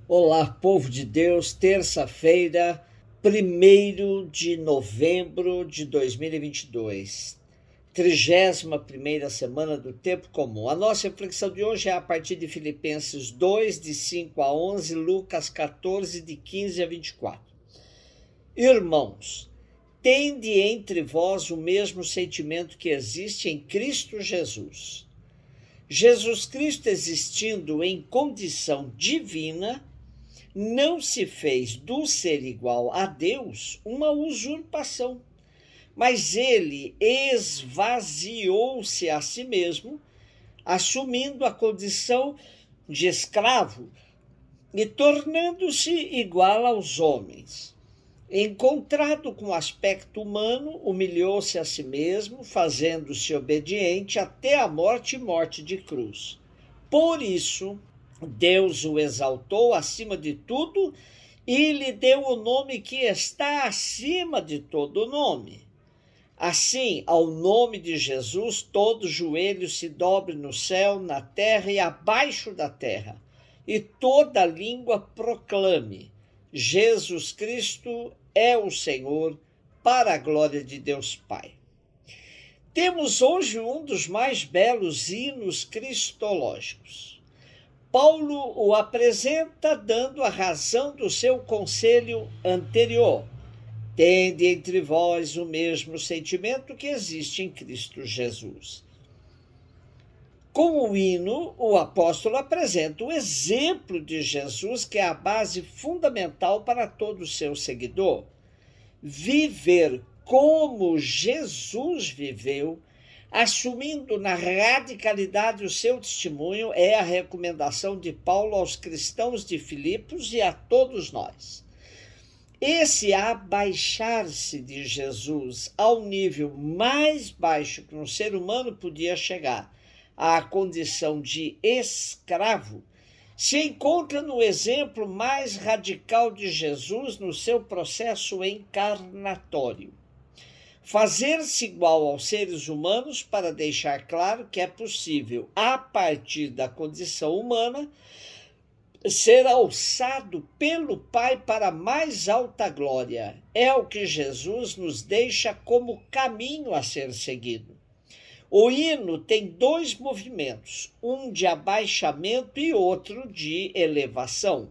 Olá, povo de Deus, terça-feira, 1º de novembro de 2022, 31ª semana do tempo comum. A nossa reflexão de hoje é a partir de Filipenses 2, de 5 a 11, Lucas 14, de 15 a 24. Irmãos, tende entre vós o mesmo sentimento que existe em Cristo Jesus. Jesus Cristo, existindo em condição divina, não se fez do ser igual a Deus uma usurpação, mas ele esvaziou-se a si mesmo, assumindo a condição de escravo e tornando-se igual aos homens. Encontrado com aspecto humano, humilhou-se a si mesmo, fazendo-se obediente até a morte e morte de cruz. Por isso, Deus o exaltou acima de tudo e lhe deu o nome que está acima de todo nome. Assim, ao nome de Jesus, todo joelho se dobre no céu, na terra e abaixo da terra, e toda língua proclame: Jesus Cristo é o Senhor, para a glória de Deus Pai. Temos hoje um dos mais belos hinos cristológicos. Paulo o apresenta dando a razão do seu conselho anterior. Tende entre vós o mesmo sentimento que existe em Cristo Jesus. Com o hino, o apóstolo apresenta o exemplo de Jesus, que é a base fundamental para todo seu seguidor. Viver como Jesus viveu, assumindo na radicalidade o seu testemunho, é a recomendação de Paulo aos cristãos de Filipos e a todos nós. Esse abaixar-se de Jesus ao nível mais baixo que um ser humano podia chegar, à condição de escravo, se encontra no exemplo mais radical de Jesus no seu processo encarnatório. Fazer-se igual aos seres humanos para deixar claro que é possível, a partir da condição humana, ser alçado pelo Pai para a mais alta glória. É o que Jesus nos deixa como caminho a ser seguido. O hino tem dois movimentos, um de abaixamento e outro de elevação.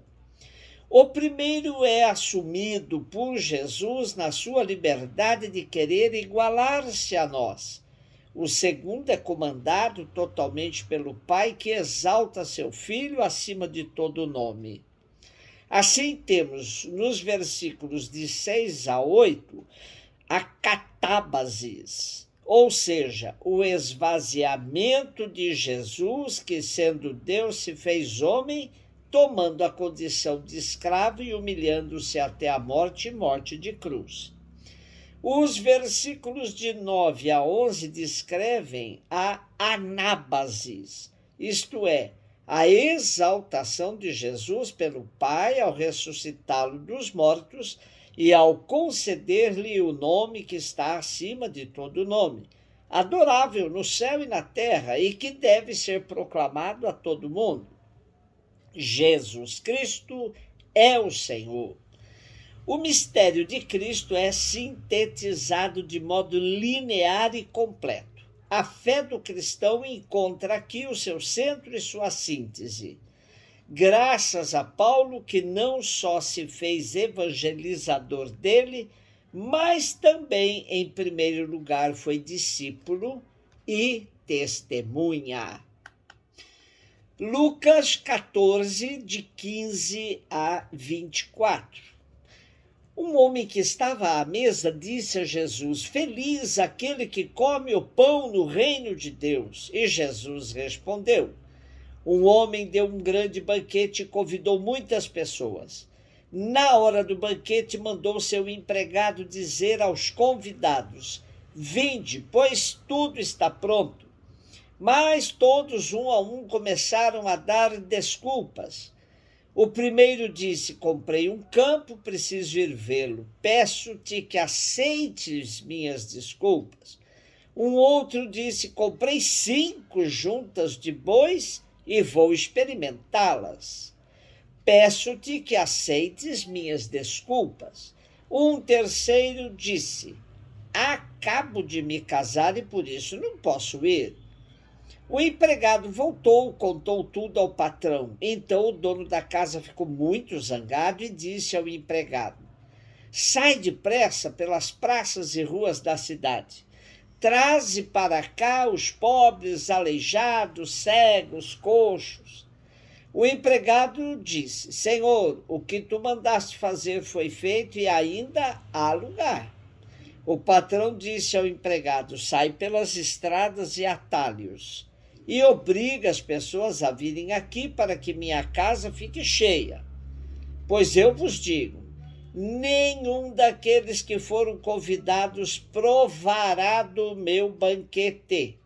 O primeiro é assumido por Jesus na sua liberdade de querer igualar-se a nós. O segundo é comandado totalmente pelo Pai, que exalta seu Filho acima de todo nome. Assim temos nos versículos de 6 a 8 a catábasis, ou seja, o esvaziamento de Jesus, que sendo Deus se fez homem, tomando a condição de escravo e humilhando-se até a morte e morte de cruz. Os versículos de 9 a 11 descrevem a anábasis, isto é, a exaltação de Jesus pelo Pai ao ressuscitá-lo dos mortos e ao conceder-lhe o nome que está acima de todo nome, adorável no céu e na terra e que deve ser proclamado a todo mundo. Jesus Cristo é o Senhor. O mistério de Cristo é sintetizado de modo linear e completo. A fé do cristão encontra aqui o seu centro e sua síntese. Graças a Paulo, que não só se fez evangelizador dele, mas também, em primeiro lugar, foi discípulo e testemunha. Lucas 14, de 15 a 24. Um homem que estava à mesa disse a Jesus: Feliz aquele que come o pão no reino de Deus. E Jesus respondeu: Um homem deu um grande banquete e convidou muitas pessoas. Na hora do banquete, mandou seu empregado dizer aos convidados: Vinde, pois tudo está pronto. Mas todos, um a um, começaram a dar desculpas. O primeiro disse: Comprei um campo, preciso ir vê-lo. Peço-te que aceites minhas desculpas. Um outro disse: Comprei 5 juntas de bois e vou experimentá-las. peço-te que aceites minhas desculpas. Um terceiro disse: acabo de me casar e por isso não posso ir. O empregado voltou, contou tudo ao patrão. Então o dono da casa ficou muito zangado e disse ao empregado: sai depressa pelas praças e ruas da cidade. Traze para cá os pobres, aleijados, cegos, coxos. O empregado disse: Senhor, o que tu mandaste fazer foi feito e ainda há lugar. O patrão disse ao empregado: sai pelas estradas e atalhos e obriga as pessoas a virem aqui para que minha casa fique cheia. Pois eu vos digo, nenhum daqueles que foram convidados provará do meu banquete.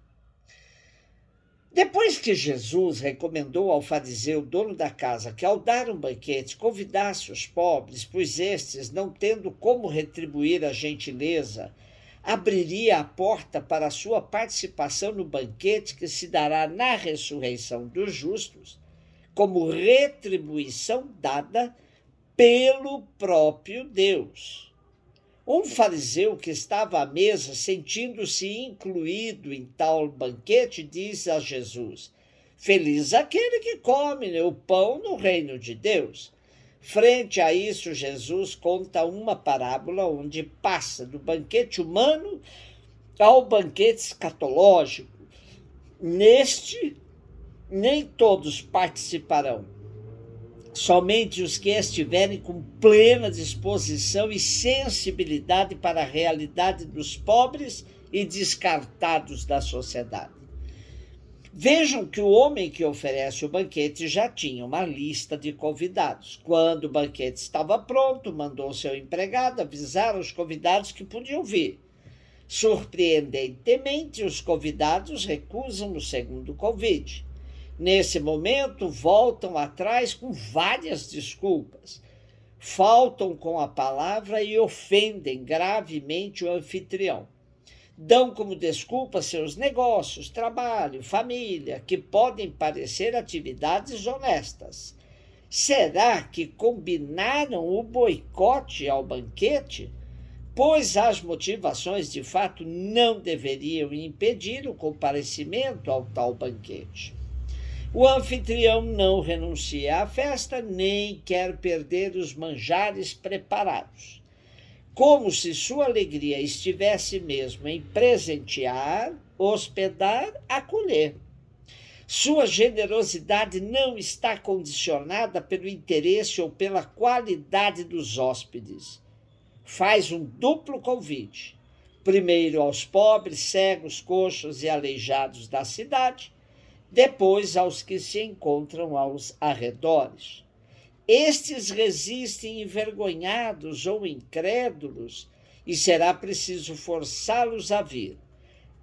Depois que Jesus recomendou ao fariseu, dono da casa, que ao dar um banquete convidasse os pobres, pois estes, não tendo como retribuir a gentileza, abriria a porta para a sua participação no banquete que se dará na ressurreição dos justos, como retribuição dada pelo próprio Deus. Um fariseu que estava à mesa, sentindo-se incluído em tal banquete, disse a Jesus: feliz aquele que come o pão no reino de Deus. Frente a isso, Jesus conta uma parábola onde passa do banquete humano ao banquete escatológico. Neste, nem todos participarão. Somente os que estiverem com plena disposição e sensibilidade para a realidade dos pobres e descartados da sociedade. Vejam que o homem que oferece o banquete já tinha uma lista de convidados. Quando o banquete estava pronto, mandou seu empregado avisar aos convidados que podiam vir. Surpreendentemente, os convidados recusam o segundo convite. Nesse momento, voltam atrás com várias desculpas. Faltam com a palavra e ofendem gravemente o anfitrião. Dão como desculpa seus negócios, trabalho, família, que podem parecer atividades honestas. Será que combinaram o boicote ao banquete? Pois as motivações de fato não deveriam impedir o comparecimento ao tal banquete. O anfitrião não renuncia à festa, nem quer perder os manjares preparados. Como se sua alegria estivesse mesmo em presentear, hospedar, acolher. Sua generosidade não está condicionada pelo interesse ou pela qualidade dos hóspedes. Faz um duplo convite. Primeiro aos pobres, cegos, coxos e aleijados da cidade, depois aos que se encontram aos arredores. Estes resistem envergonhados ou incrédulos e será preciso forçá-los a vir.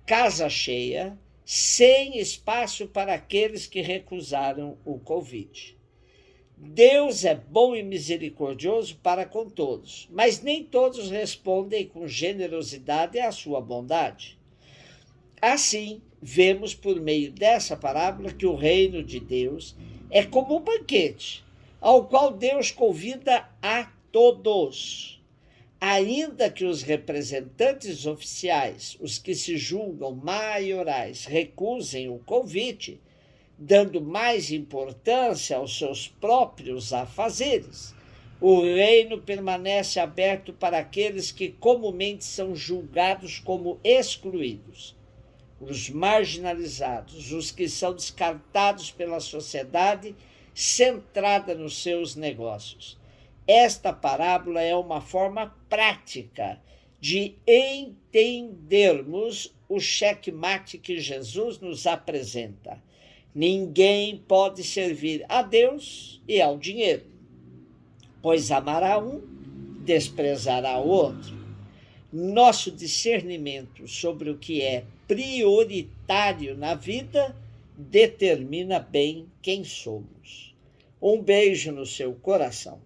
Casa cheia, sem espaço para aqueles que recusaram o convite. Deus é bom e misericordioso para com todos, mas nem todos respondem com generosidade à sua bondade. Assim, vemos por meio dessa parábola que o reino de Deus é como um banquete, ao qual Deus convida a todos. Ainda que os representantes oficiais, os que se julgam maiorais, recusem o convite, dando mais importância aos seus próprios afazeres, o reino permanece aberto para aqueles que comumente são julgados como excluídos. Os marginalizados, os que são descartados pela sociedade centrada nos seus negócios. Esta parábola é uma forma prática de entendermos o xeque-mate que Jesus nos apresenta. Ninguém pode servir a Deus e ao dinheiro, pois amará um, desprezará o outro. Nosso discernimento sobre o que é prioritário na vida determina bem quem somos. Um beijo no seu coração.